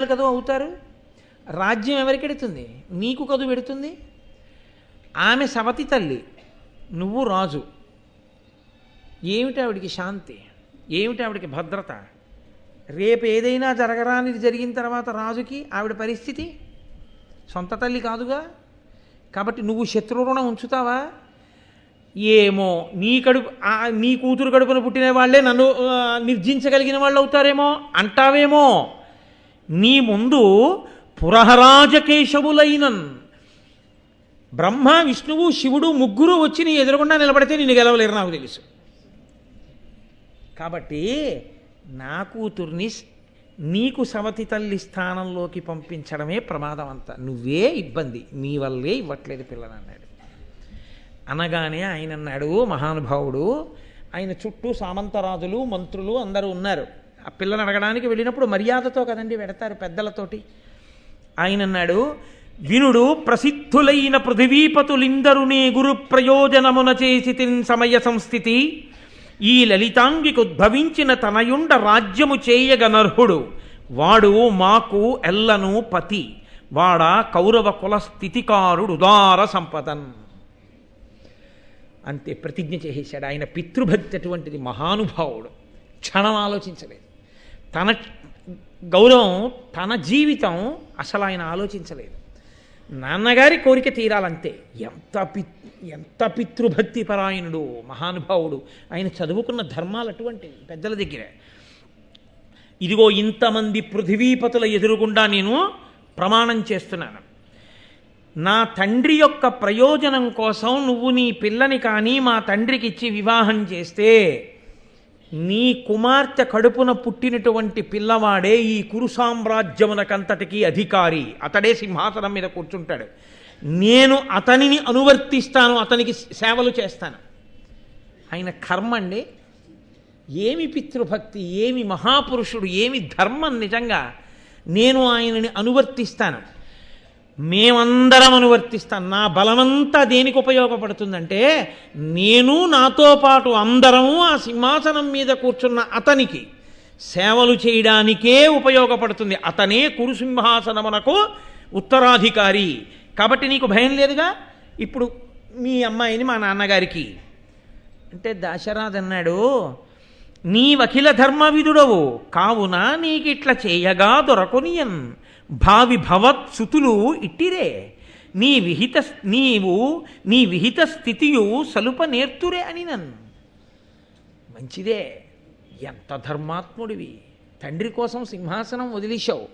కదూ అవుతారు. రాజ్యం ఎవరికెడుతుంది? నీకు కదు పెడుతుంది. ఆమె సవతి తల్లి, నువ్వు రాజు. ఏమిటి ఆవిడికి శాంతి? ఏమిటి ఆవిడికి భద్రత? రేపు ఏదైనా జరగరానిది జరిగిన తర్వాత రాజుకి ఆవిడ పరిస్థితి సొంత తల్లి కాదుగా. కాబట్టి నువ్వు శత్రురుణం ఉంచుతావా? ఏమో నీ కూతురు కడుపున పుట్టిన వాళ్ళే నన్ను నిర్జించగలిగిన వాళ్ళు అవుతారేమో అంటావేమో. నీ ముందు పురహరాజకేశవులైనన్ బ్రహ్మ, విష్ణువు, శివుడు ముగ్గురు వచ్చి నీ ఎదురుగుండా నిలబడితే నిన్ను గెలవలేరు, నాకు తెలుసు. కాబట్టి నా కూతుర్ని నీకు సవతి తల్లి స్థానంలోకి పంపించడమే ప్రమాదం అంతా. నువ్వే ఇబ్బంది, నీ వల్లే ఇవ్వట్లేదు పిల్లని అన్నాడు. అనగానే ఆయన అన్నాడు, మహానుభావుడు, ఆయన చుట్టూ సామంతరాజులు, మంత్రులు అందరూ ఉన్నారు. ఆ పిల్లని అడగడానికి వెళ్ళినప్పుడు మర్యాదతో కదండి వెడతారు పెద్దలతోటి. ఆయన అన్నాడు, వినుడు, ప్రసిద్ధులైన పృథివీపతులిందరునే గురు ప్రయోజనమున చేసి తిన్ సమయ సంస్థితి. ఈ లలితాంగికి ఉద్భవించిన తనయుండ రాజ్యము చేయగనర్హుడు. వాడు మాకు ఎల్లను పతి. వాడ కౌరవ కుల స్థితికారుడు ఉదార సంపదన్. అంతే, ప్రతిజ్ఞ చేసేశాడు. ఆయన పితృభక్తి అటువంటిది. మహానుభావుడు క్షణం ఆలోచించలేదు. తన గౌరవం, తన జీవితం అసలు ఆయన ఆలోచించలేదు. నాన్నగారి కోరిక తీరాలంతే. ఎంత పితృభక్తి పరాయణుడు మహానుభావుడు. ఆయన చదువుకున్న ధర్మాలు అటువంటివి పెద్దల దగ్గర. ఇదిగో ఇంతమంది పృథివీపతుల ఎదురుగుండా నేను ప్రమాణం చేస్తున్నాను, నా తండ్రి యొక్క ప్రయోజనం కోసం నువ్వు నీ పిల్లని కానీ మా తండ్రికి ఇచ్చి వివాహం చేస్తే నీ కుమార్తె కడుపున పుట్టినటువంటి పిల్లవాడే ఈ కురు సామ్రాజ్యమునకంతటికీ అధికారి. అతడే సింహాసనం మీద కూర్చుంటాడు. నేను అతనిని అనువర్తిస్తాను, అతనికి సేవలు చేస్తాను. ఆయన కర్మ అండి. ఏమి పితృభక్తి, ఏమి మహాపురుషుడు, ఏమి ధర్మం నిజంగా. నేను ఆయనని అనువర్తిస్తాను, మేమందరం అనువర్తిస్తాను. నా బలమంతా దేనికి ఉపయోగపడుతుందంటే, నేను నాతో పాటు అందరము ఆ సింహాసనం మీద కూర్చున్న అతనికి సేవలు చేయడానికే ఉపయోగపడుతుంది. అతనే కురు సింహాసనమునకు ఉత్తరాధికారి. కాబట్టి నీకు భయం లేదుగా. ఇప్పుడు మీ అమ్మాయిని మా నాన్నగారికి అంటే దాశరథి అన్నాడు, నీ వకిల ధర్మవిదుడవు కావున నీకిట్లా చేయగా దొరకొనియన్. భావి భవత్సుతులు ఇట్టిరే. నీ విహిత స్థితియు సలుప నేర్తురే అని నన్ను. మంచిదే, ఎంత ధర్మాత్ముడివి. తండ్రి కోసం సింహాసనం వదిలేశావు.